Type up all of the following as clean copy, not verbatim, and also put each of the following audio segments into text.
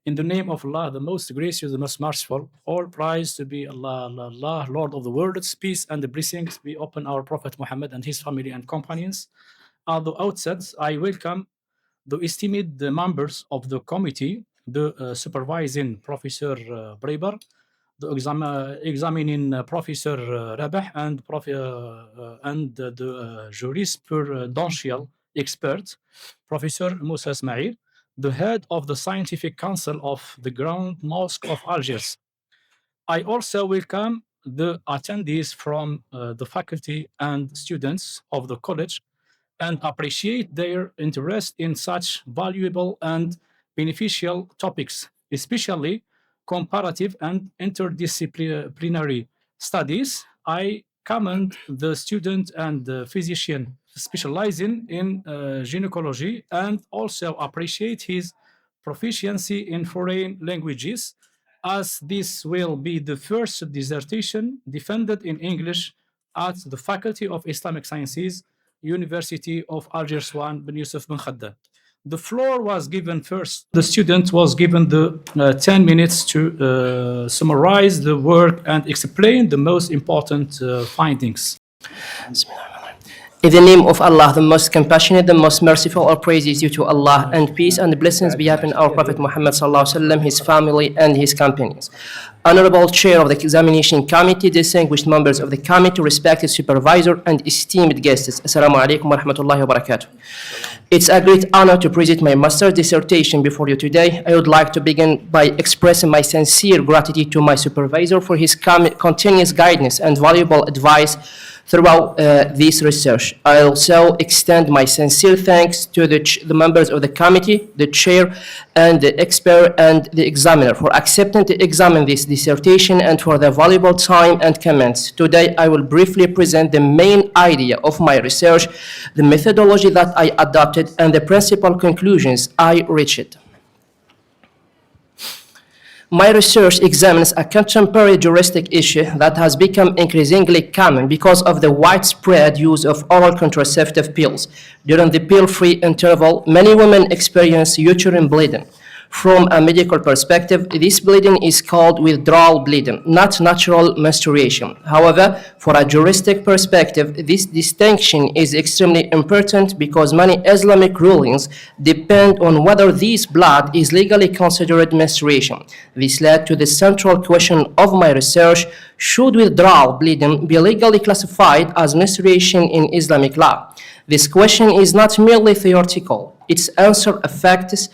In the name of Allah, the most gracious, the most merciful, all praise to be Allah, Allah, Allah, Lord of the worlds, peace and blessings be upon our Prophet Muhammad and his family and companions. At the outset, I welcome the esteemed members of the committee, the supervising Professor Breber, the examining Professor Rabah, and the jurisprudential expert, Professor Musa Ismail, the head of the Scientific Council of the Grand Mosque of Algiers. I also welcome the attendees from the faculty and students of the college and appreciate their interest in such valuable and beneficial topics, especially comparative and interdisciplinary studies. I commend the student and the physician specializing in gynecology and also appreciate his proficiency in foreign languages, as this will be the first dissertation defended in English at the Faculty of Islamic Sciences, University of Algiers 1, Ben Youssef Ben Khadda. The floor was given first. The student was given the 10 minutes to summarize the work and explain the most important findings. In the name of Allah, the most compassionate, the most merciful, all praise is due to Allah, and peace and blessings be upon our Prophet Muhammad sallallahu alaihi wasallam, his family, and his companions. Honorable Chair of the Examination Committee, distinguished members of the committee, respected supervisor, and esteemed guests. Assalamu alaikum wa rahmatullahi wa barakatuh. It's a great honor to present my master's dissertation before you today. I would like to begin by expressing my sincere gratitude to my supervisor for his continuous guidance and valuable advice throughout this research. I also extend my sincere thanks to the members of the committee, the chair, and the expert and the examiner for accepting to examine this dissertation and for their valuable time and comments. Today, I will briefly present the main idea of my research, the methodology that I adopted, and the principal conclusions I reached. My research examines a contemporary juristic issue that has become increasingly common because of the widespread use of oral contraceptive pills. During the pill-free interval, many women experience uterine bleeding. From a medical perspective, this bleeding is called withdrawal bleeding, not natural menstruation. However, for a juristic perspective, this distinction is extremely important because many Islamic rulings depend on whether this blood is legally considered menstruation. This led to the central question of my research: should withdrawal bleeding be legally classified as menstruation in Islamic law? This question is not merely theoretical. Its answer affects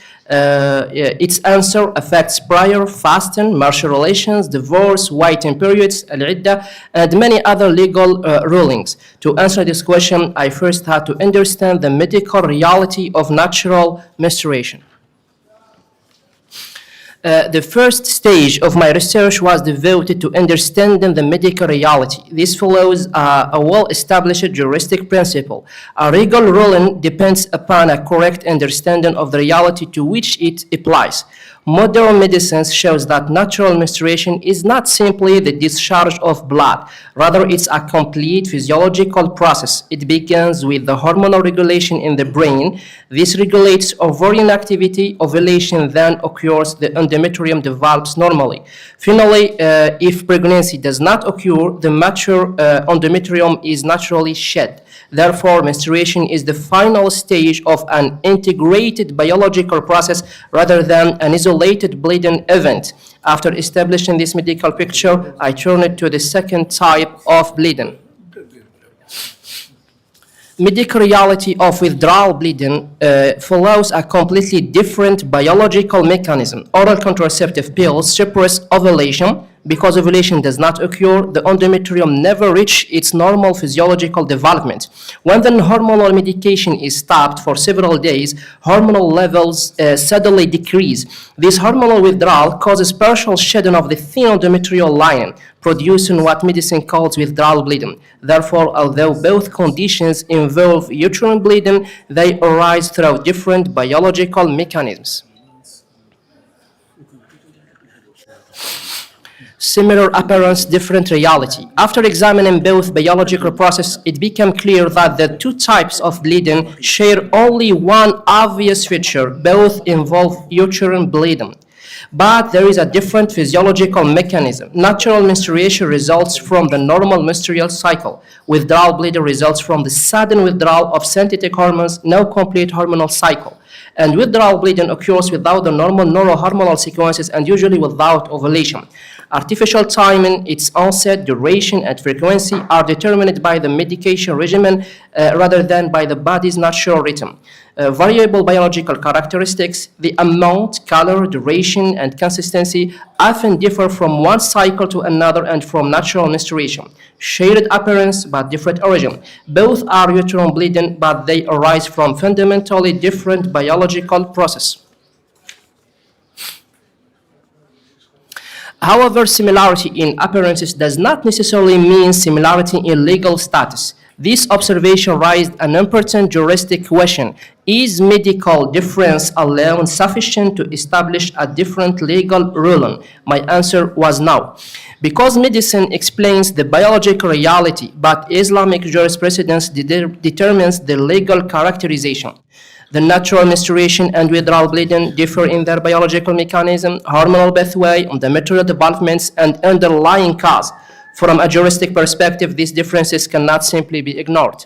prior, fasting, marital relations, divorce, waiting periods, al-iddah, and many other legal rulings. To answer this question, I first had to understand the medical reality of natural menstruation. The first stage of my research was devoted to understanding the medical reality. This follows a well-established juristic principle. A legal ruling depends upon a correct understanding of the reality to which it applies. Modern medicine shows that natural menstruation is not simply the discharge of blood. Rather, it's a complete physiological process. It begins with the hormonal regulation in the brain. This regulates ovarian activity. Ovulation then occurs. The endometrium develops normally. Finally, if pregnancy does not occur, the mature endometrium is naturally shed. Therefore, menstruation is the final stage of an integrated biological process rather than an isolated bleeding event. After establishing this medical picture, I turned to the second type of bleeding. Medical reality of withdrawal bleeding follows a completely different biological mechanism. Oral contraceptive pills suppress ovulation. Because ovulation does not occur, the endometrium never reaches its normal physiological development. When the hormonal medication is stopped for several days, hormonal levels suddenly decrease. This hormonal withdrawal causes partial shedding of the thin endometrial lining, producing what medicine calls withdrawal bleeding. Therefore, although both conditions involve uterine bleeding, they arise through different biological mechanisms. Similar appearance, different reality. After examining both biological processes, it became clear that the two types of bleeding share only one obvious feature. Both involve uterine bleeding. But there is a different physiological mechanism. Natural menstruation results from the normal menstrual cycle. Withdrawal bleeding results from the sudden withdrawal of synthetic hormones, no complete hormonal cycle. And withdrawal bleeding occurs without the normal neurohormonal sequences and usually without ovulation. Artificial timing, its onset, duration, and frequency are determined by the medication regimen rather than by the body's natural rhythm. Variable biological characteristics, the amount, color, duration, and consistency often differ from one cycle to another and from natural menstruation. Shared appearance but different origin. Both are uterine bleeding, but they arise from fundamentally different biological processes. However, similarity in appearances does not necessarily mean similarity in legal status. This observation raised an important juristic question. Is medical difference alone sufficient to establish a different legal ruling? My answer was no. Because medicine explains the biological reality, but Islamic jurisprudence determines the legal characterization. The natural menstruation and withdrawal bleeding differ in their biological mechanism, hormonal pathway, the material developments, and underlying cause. From a juristic perspective, these differences cannot simply be ignored.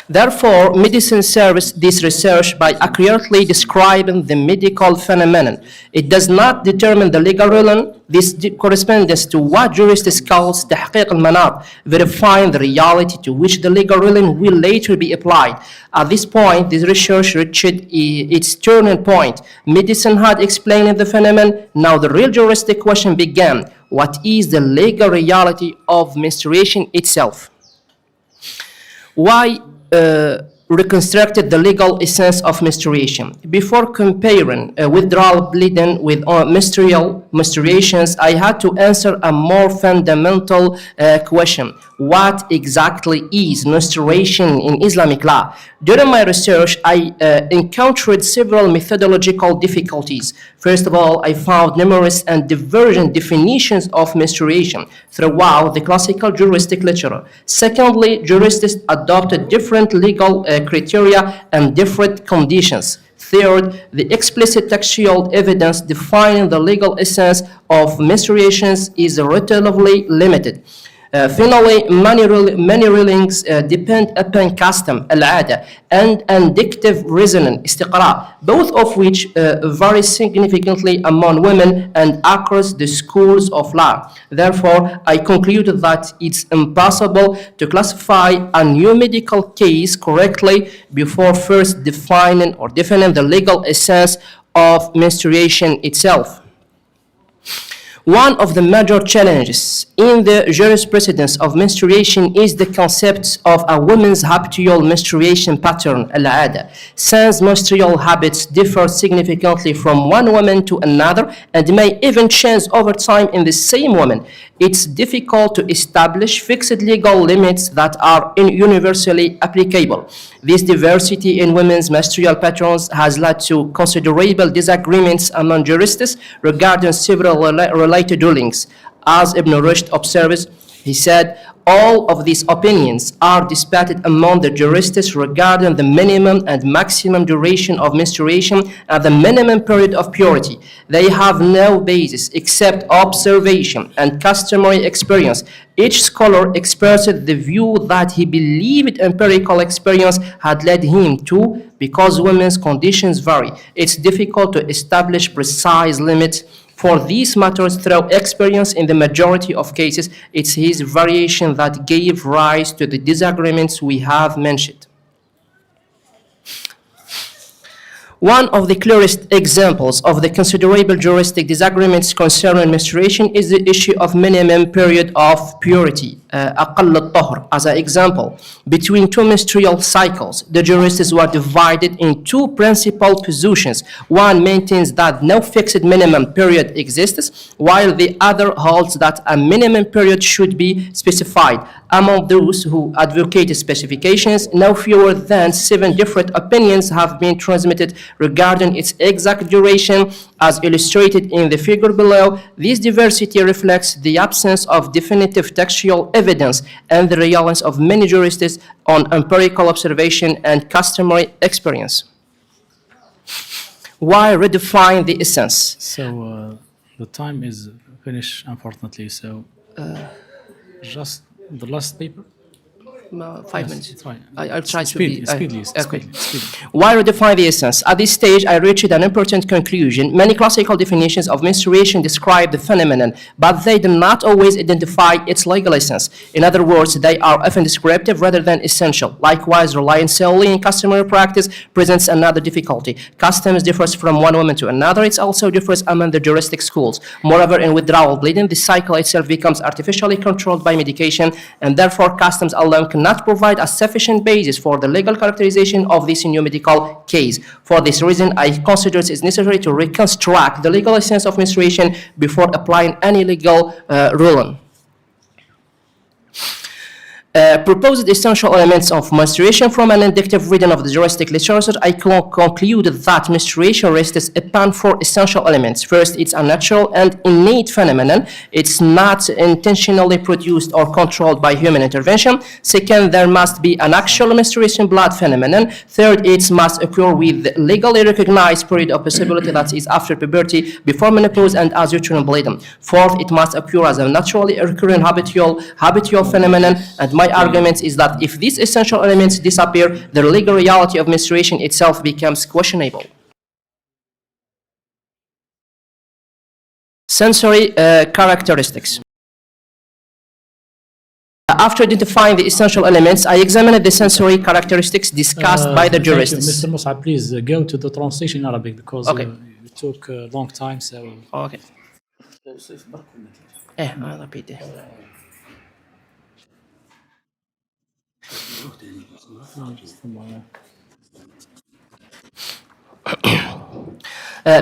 Therefore, medicine serves this research by accurately describing the medical phenomenon. It does not determine the legal ruling. This corresponds to what jurists call تحقيق المناط, verifying the reality to which the legal ruling will later be applied. At this point, this research reached its turning point. Medicine had explained the phenomenon. Now the real juristic question began. What is the legal reality of menstruation itself? Why reconstructed the legal essence of menstruation? Before comparing withdrawal bleeding with menstruations, I had to answer a more fundamental question. What exactly is menstruation in Islamic law? During my research, I encountered several methodological difficulties. First of all, I found numerous and divergent definitions of menstruation throughout the classical juristic literature. Secondly, jurists adopted different legal criteria and different conditions. Third, the explicit textual evidence defining the legal essence of menstruations is relatively limited. Finally, many rulings depend upon custom, العادة, and inductive reasoning, استقراء, both of which vary significantly among women and across the schools of law. Therefore, I concluded that it's impossible to classify a new medical case correctly before first defining the legal essence of menstruation itself. One of the major challenges in the jurisprudence of menstruation is the concept of a woman's habitual menstruation pattern, العادة. Since menstrual habits differ significantly from one woman to another and may even change over time in the same woman, it's difficult to establish fixed legal limits that are universally applicable. This diversity in women's menstrual patterns has led to considerable disagreements among jurists regarding several related rulings. As Ibn Rushd observes, he said, all of these opinions are disputed among the jurists regarding the minimum and maximum duration of menstruation and the minimum period of purity. They have no basis except observation and customary experience. Each scholar expressed the view that he believed empirical experience had led him to, because women's conditions vary. It's difficult to establish precise limits for these matters through experience. In the majority of cases, it's his variation that gave rise to the disagreements we have mentioned. One of the clearest examples of the considerable juristic disagreements concerning menstruation is the issue of minimum period of purity, أقل الطهر. As an example, between two menstrual cycles, the jurists were divided in two principal positions. One maintains that no fixed minimum period exists, while the other holds that a minimum period should be specified. Among those who advocate specifications, no fewer than 7 different opinions have been transmitted regarding its exact duration, as illustrated in the figure below. This diversity reflects the absence of definitive textual evidence and the reliance of many jurists on empirical observation and customary experience. Why redefine the essence? So the time is finished, unfortunately. So just the last paper. 5 minutes. It's fine. I'll try Speedily. Okay. Why redefine the essence? At this stage, I reached an important conclusion. Many classical definitions of menstruation describe the phenomenon, but they do not always identify its legal essence. In other words, they are often descriptive rather than essential. Likewise, relying solely on customary practice presents another difficulty. Customs differs from one woman to another. It also differs among the juristic schools. Moreover, in withdrawal bleeding, the cycle itself becomes artificially controlled by medication, and therefore customs alone cannot provide a sufficient basis for the legal characterization of this new medical case. For this reason, I consider it is necessary to reconstruct the legal essence of menstruation before applying any legal ruling. Proposed essential elements of menstruation. From an inductive reading of the juristic literature, I concluded that menstruation rests upon 4 essential elements. First, it's a natural and innate phenomenon. It's not intentionally produced or controlled by human intervention. Second, there must be an actual menstruation blood phenomenon. Third, it must occur with legally recognized period of possibility, that is after puberty, before menopause, and as uterine bleeding. Fourth, it must occur as a naturally occurring habitual phenomenon. And my argument is that if these essential elements disappear, the legal reality of menstruation itself becomes questionable. Sensory characteristics. After identifying the essential elements, I examined the sensory characteristics discussed by the jurists. Mr. Moc'ab, please go to the translation in Arabic because it took a long time. So. Okay. I repeat it.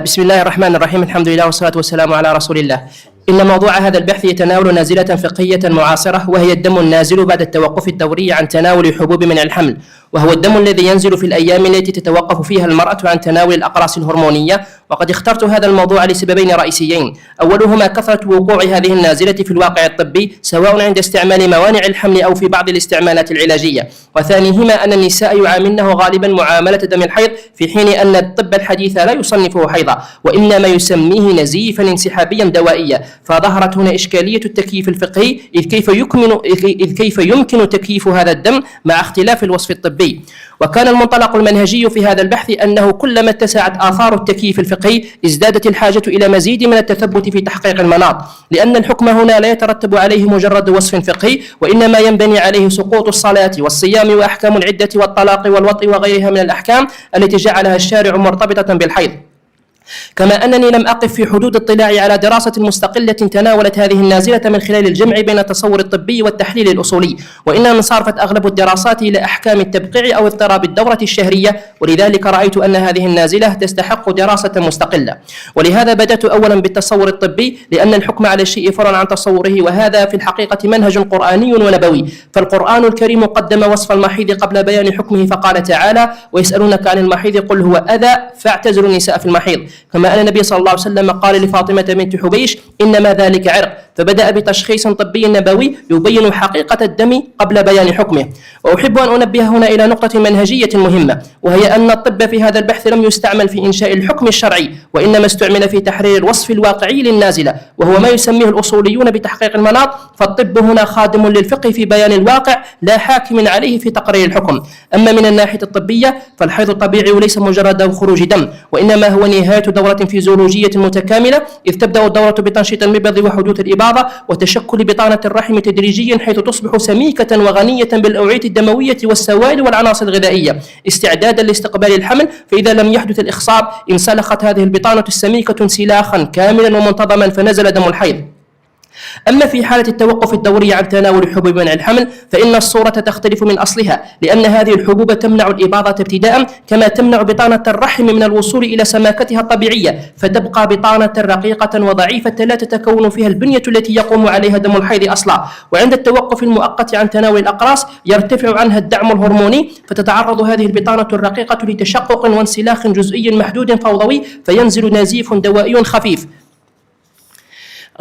بسم الله الرحمن الرحيم. الحمد لله والصلاة والسلام على رسول الله. إن موضوع هذا البحث يتناول نازلة فقهية معاصرة، وهي الدم النازل بعد التوقف الدوري عن تناول حبوب من الحمل، وهو الدم الذي ينزل في الأيام التي تتوقف فيها المرأة عن تناول الأقراص الهرمونية. وقد اخترت هذا الموضوع لسببين رئيسيين: أولهما كثرة وقوع هذه النازلة في الواقع الطبي، سواء عند استعمال موانع الحمل أو في بعض الاستعمالات العلاجية، وثانيهما أن النساء يعاملنه غالبا معاملة دم الحيض، في حين أن الطب الحديث لا يصنفه حيضا، وإنما يسميه نزيفا انسحابيا دوائيا. فظهرت هنا إشكالية التكييف الفقهي، إذ كيف يمكن تكييف هذا الدم مع اختلاف الوصف الطبي. وكان المنطلق المنهجي في هذا البحث أنه كلما اتسعت آثار التكييف الفقهي ازدادت الحاجة إلى مزيد من التثبت في تحقيق المناط، لأن الحكم هنا لا يترتب عليه مجرد وصف فقهي، وإنما ينبني عليه سقوط الصلاة والصيام وأحكام العدة والطلاق والوطء وغيرها من الأحكام التي جعلها الشارع مرتبطة بالحيض. كما أنني لم أقف في حدود اطلاعي على دراسة مستقلة تناولت هذه النازلة من خلال الجمع بين التصور الطبي والتحليل الأصولي، وإنما انصرفت أغلب الدراسات إلى أحكام التبقيع أو اضطراب الدورة الشهرية، ولذلك رأيت أن هذه النازلة تستحق دراسة مستقلة. ولهذا بدأت أولا بالتصور الطبي، لأن الحكم على الشيء فرع عن تصوره، وهذا في الحقيقة منهج قرآني ونبوي. فالقرآن الكريم قدم وصف المحيض قبل بيان حكمه، فقال تعالى: ويسألونك عن المحيض قل هو أذى فاعتزلوا النساء في المحيض. كما أن النبي صلى الله عليه وسلم قال لفاطمة بنت حبيش: إنما ذلك عرق، فبدأ بتشخيص طبي نبوي يبين حقيقة الدم قبل بيان حكمه. وأحب أن أنبه هنا إلى نقطة منهجية مهمة، وهي أن الطب في هذا البحث لم يستعمل في إنشاء الحكم الشرعي، وإنما استعمل في تحرير الوصف الواقعي للنازلة، وهو ما يسميه الأصوليون بتحقيق المناط. فالطب هنا خادم للفقه في بيان الواقع، لا حاكم عليه في تقرير الحكم. أما من الناحية الطبية فالحيض طبيعي وليس مجرد خروج دم، وإنما هو نهاية دورة فيزيولوجية متكاملة، إذ تبدأ الدورة بتنشيط المبيض وحدوث الإباضة وتشكل بطانة الرحم تدريجيا، حيث تصبح سميكة وغنية بالأوعية الدموية والسوائل والعناصر الغذائية استعدادا لاستقبال الحمل. فإذا لم يحدث الإخصاب انسلخت هذه البطانة السميكة انسلاخا كاملا ومنتظما فنزل دم الحيض. أما في حالة التوقف الدوري عن تناول حبوب منع الحمل فإن الصورة تختلف من أصلها، لأن هذه الحبوب تمنع الإباضة ابتداء، كما تمنع بطانة الرحم من الوصول إلى سماكتها الطبيعية، فتبقى بطانة رقيقة وضعيفة لا تتكون فيها البنية التي يقوم عليها دم الحيض أصلا. وعند التوقف المؤقت عن تناول الأقراص يرتفع عنها الدعم الهرموني، فتتعرض هذه البطانة الرقيقة لتشقق وانسلاخ جزئي محدود فوضوي، فينزل نزيف دوائي خفيف.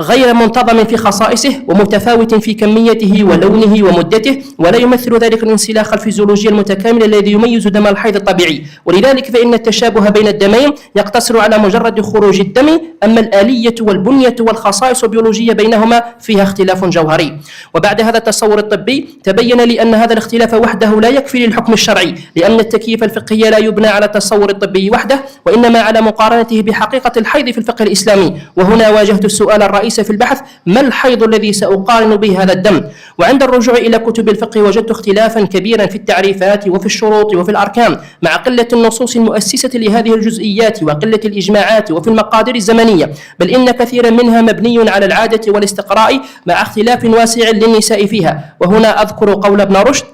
غير منتظم في خصائصه ومتفاوت في كميته ولونه ومدته، ولا يمثل ذلك الانسلاخ الفيزيولوجي المتكامل الذي يميز دم الحيض الطبيعي. ولذلك فإن التشابه بين الدمين يقتصر على مجرد خروج الدم، أما الآلية والبنية والخصائص البيولوجية بينهما فيها اختلاف جوهري. وبعد هذا التصور الطبي تبين لي أن هذا الاختلاف وحده لا يكفي للحكم الشرعي، لأن التكييف الفقهي لا يبنى على التصور الطبي وحده، وإنما على مقارنته بحقيقة الحيض في الفقه الإسلامي. وهنا واجهت السؤال الرئيسي في البحث: ما الحيض الذي سأقارن به هذا الدم؟ وعند الرجوع إلى كتب الفقه وجدت اختلافا كبيرا في التعريفات وفي الشروط وفي الأركان، مع قلة النصوص المؤسسة لهذه الجزئيات وقلة الإجماعات، وفي المقادير الزمنية، بل إن كثيرا منها مبني على العادة والاستقراء مع اختلاف واسع للنساء فيها. وهنا أذكر قول ابن رشد: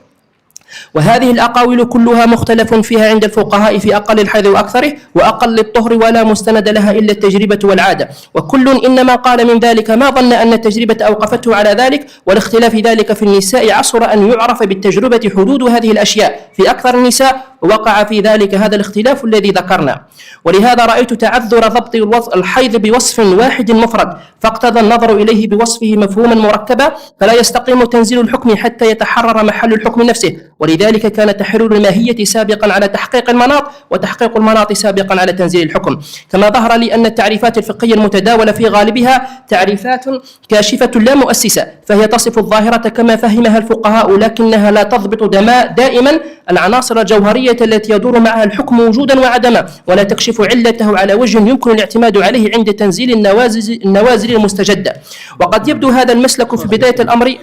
وهذه الأقاويل كلها مختلف فيها عند الفقهاء في أقل الحيض وأكثره وأقل الطهر، ولا مستند لها إلا التجربة والعادة، وكل إنما قال من ذلك ما ظن أن التجربة أوقفته على ذلك، ولاختلاف ذلك في النساء عصر أن يعرف بالتجربة حدود هذه الأشياء في أكثر النساء، ووقع في ذلك هذا الاختلاف الذي ذكرنا. ولهذا رأيت تعذر ضبط الحيض بوصف واحد مفرد، فاقتضى النظر إليه بوصفه مفهوما مركبا، فلا يستقيم تنزيل الحكم حتى يتحرر محل الحكم نفسه. ولذلك كان تحرير الماهية سابقا على تحقيق المناط، وتحقيق المناط سابقا على تنزيل الحكم. كما ظهر لي أن التعريفات الفقهية المتداولة في غالبها تعريفات كاشفة لا مؤسسة، فهي تصف الظاهرة كما فهمها الفقهاء، لكنها لا تضبط دائما العناصر الجوهرية التي يدور معها الحكم وجودا وعدما، ولا تكشف علته على وجه يمكن الاعتماد عليه عند تنزيل النوازل المستجدة. وقد يبدو هذا المسلك في بداية الأمر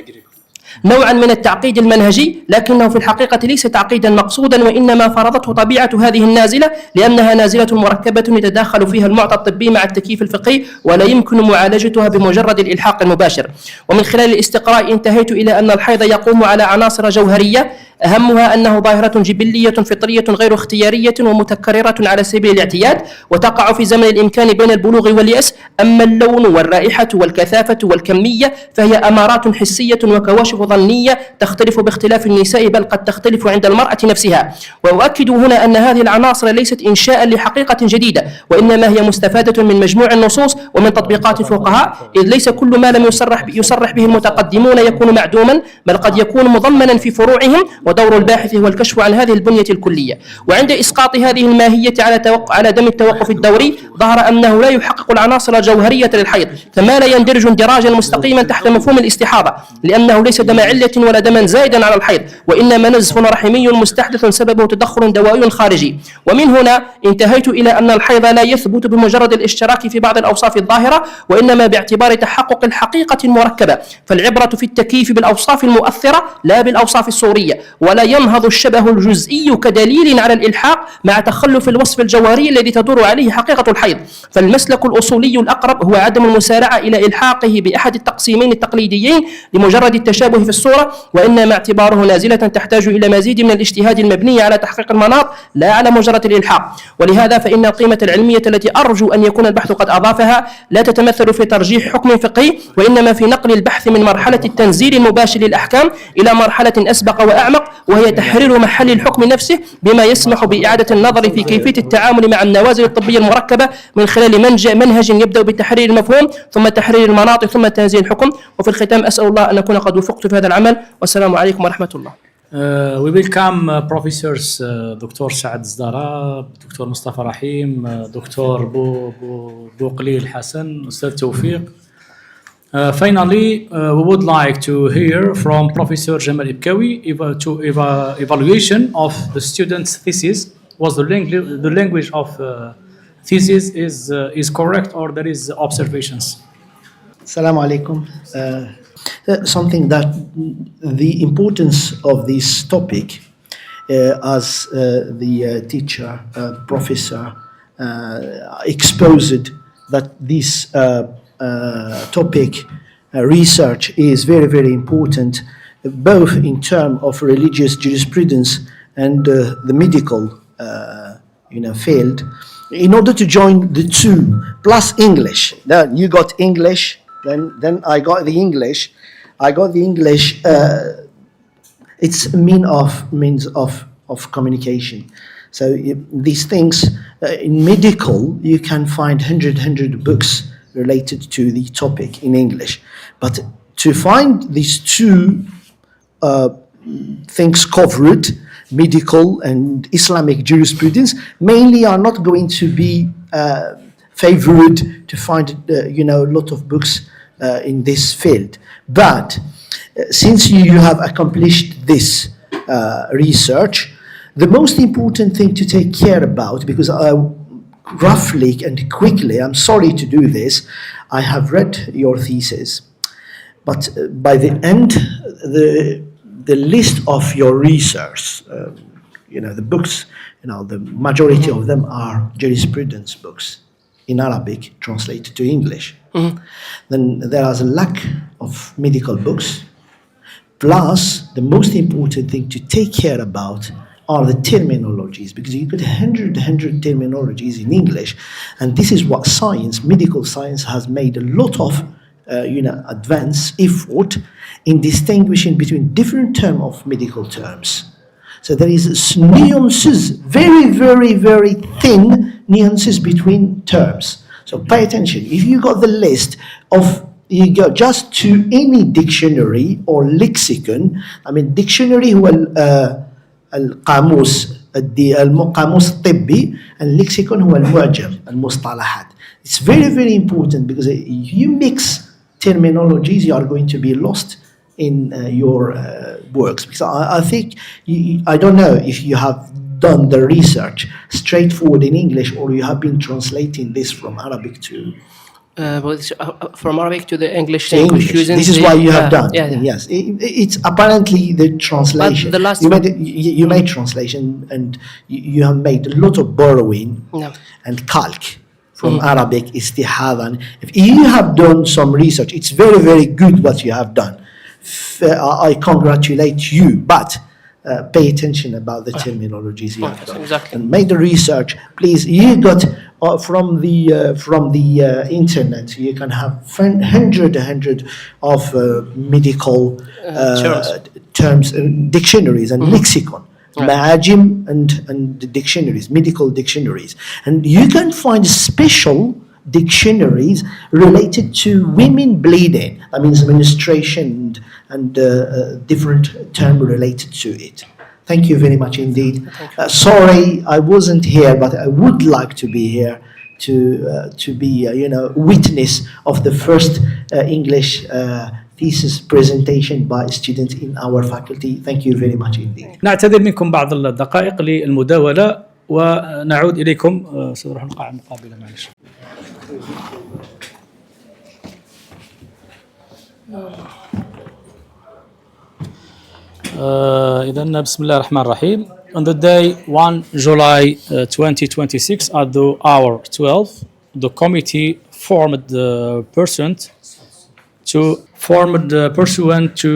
نوعا من التعقيد المنهجي، لكنه في الحقيقة ليس تعقيدا مقصودا، وإنما فرضته طبيعة هذه النازلة، لأنها نازلة مركبة يتداخل فيها المعطى الطبي مع التكييف الفقهي، ولا يمكن معالجتها بمجرد الإلحاق المباشر. ومن خلال الاستقراء انتهيت إلى أن الحيض يقوم على عناصر جوهرية، أهمها أنه ظاهرة جبلية فطرية غير اختيارية ومتكررة على سبيل الاعتياد، وتقع في زمن الإمكان بين البلوغ واليأس. أما اللون والرائحة والكثافة والكمية فهي أمارات حسية وكواشف ظنية تختلف باختلاف النساء، بل قد تختلف عند المرأة نفسها. وأؤكد هنا أن هذه العناصر ليست إنشاء لحقيقة جديدة، وإنما هي مستفادة من مجموع النصوص ومن تطبيقات الفقهاء، إذ ليس كل ما لم يصرح به المتقدمون يكون معدوما، بل قد يكون مضمنا في فروعهم، ودور الباحث هو الكشف عن هذه البنية الكلية. وعند إسقاط هذه الماهية على دم التوقف الدوري ظهر أنه لا يحقق العناصر الجوهرية للحيض، كما لا يندرج اندراجا مستقيما تحت مفهوم الاستحاضة، لأنه ليس دم علة ولا دما زائدا على الحيض، وإنما نزف رحمي مستحدث سببه تدخل دوائي خارجي. ومن هنا انتهيت إلى أن الحيض لا يثبت بمجرد الاشتراك في بعض الأوصاف الظاهرة، وإنما باعتبار تحقق الحقيقة المركبة. فالعبرة في التكييف بالأوصاف المؤثرة لا بالأوصاف الصورية، ولا ينهض الشبه الجزئي كدليل على الإلحاق مع تخلف الوصف الجوهري الذي تدور عليه حقيقة الحيض. فالمسلك الأصولي الأقرب هو عدم المسارعة إلى إلحاقه بأحد التقسيمين التقليديين لمجرد التشابه في الصورة، وإنما اعتباره نازلة تحتاج إلى مزيد من الاجتهاد المبني على تحقيق المناط لا على مجرد الإلحاق. ولهذا فإن القيمة العلمية التي أرجو أن يكون البحث قد أضافها لا تتمثل في ترجيح حكم فقهي، وإنما في نقل البحث من مرحلة التنزيل المباشر للأحكام إلى مرحلة أسبق وأعمق، وهي تحرير محل الحكم نفسه بما يسمح بإعادة النظر في كيفية التعامل مع النوازل الطبية المركبة من خلال منهج يبدأ بتحرير المفهوم ثم تحرير المناط ثم تنزيل الحكم. وفي الختام أسأل الله أن أكون قد وفقت في هذا العمل، والسلام عليكم ورحمة الله. We welcome professors دكتور سعد الزدارة، دكتور مصطفى رحيم، دكتور بوقليل حسن، أستاذ توفيق. Finally, we would like to hear from Professor Jamal Ibkawi to evaluation of the student's thesis. Was the language of thesis is correct or there is observations? Assalamu alaikum. Something that the importance of this topic, as the teacher, professor exposed that this topic research is very, very important, both in terms of religious jurisprudence and the medical field. In order to join the two, plus English, then you got English, then I got the English. It's a means of communication. So these things in medical, you can find 100 books related to the topic in English. But to find these two things covered, medical and Islamic jurisprudence, mainly are not going to be favored to find a lot of books in this field. But since you have accomplished this research, the most important thing to take care about, because roughly and quickly, I'm sorry to do this, I have read your thesis, but by the end, the list of your research, the books, the majority of them are jurisprudence books in Arabic translated to English. Then there is a lack of medical books. Plus, the most important thing to take care about are the terminologies, because you got 100 terminologies in English, and this is what medical science has made a lot of advance effort in distinguishing between different terms of medical terms. So there is nuances, very, very, very thin nuances between terms. So pay attention. If you got the list of, you go just to any dictionary or lexicon. I mean, dictionary هو القاموس الطبي, and lexicon هو المعجم المصطلحات. It's very, very important, because if you mix terminologies, you are going to be lost in your works. Because I think, I don't know if you have done the research straightforward in English, or you have been translating this from Arabic to... from Arabic to the English to language. English. This is what you have done. Yeah. Yes, it's apparently the translation. But the last you made translation, and you have made a lot of borrowing and calc from Arabic, istihadhan. If you have done some research, it's very, very good what you have done. I congratulate you, but pay attention about the terminologies you have done. Exactly. And make the research, please. You got from the internet. You can have hundred of medical terms, dictionaries and lexicon. Maajim and dictionaries, medical dictionaries, and you can find special dictionaries related to women bleeding. That means menstruation and different term related to it. Thank you very much indeed. Sorry I wasn't here, but I would like to be here to be witness of the first English thesis presentation by students in our faculty. Thank you very much indeed. نعتذر منكم بعض الدقائق للمداولة، ونعود إليكم. سنروح القاعة المقابلة معلش. إذن بسم الله الرحمن الرحيم. On the day 1 July 2026 at the hour 12, the committee formed pursuant to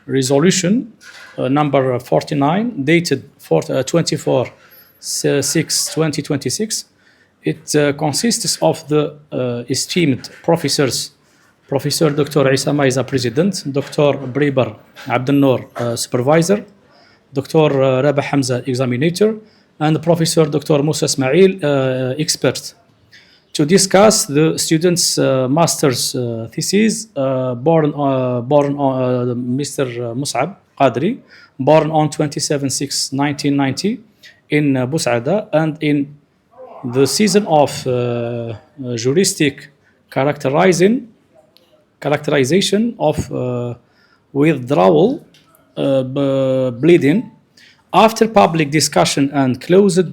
resolution number 49 dated 24/6/2026. It consists of the esteemed professors, Professor Dr. عيسى معيزة President, Dr. Briber Abdelnour Supervisor, Dr. Rabah Hamza Examinator, and Professor Dr. Musa Ismail Expert, to discuss the students' master's thesis born on Mr. Moc'ab Qadri, born on 27/6/1990 in Bus'ada, and in the season of juristic characterization of withdrawal bleeding. After public discussion and closed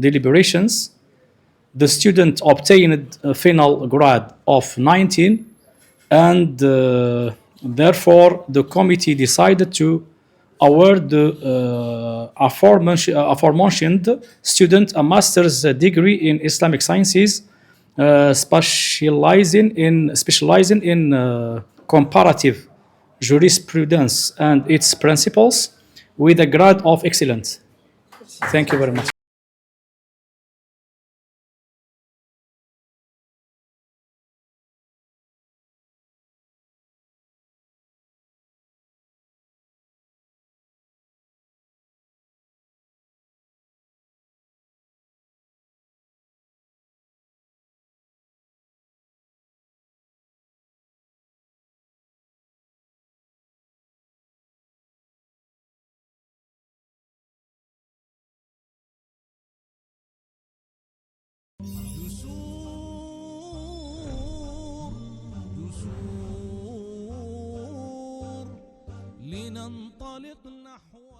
deliberations, the student obtained a final grade of 19, and therefore the committee decided to award the aforementioned student a master's degree in Islamic sciences, specializing in comparative jurisprudence and its principles, with a grade of excellence. Thank you very much. لننطلق نحو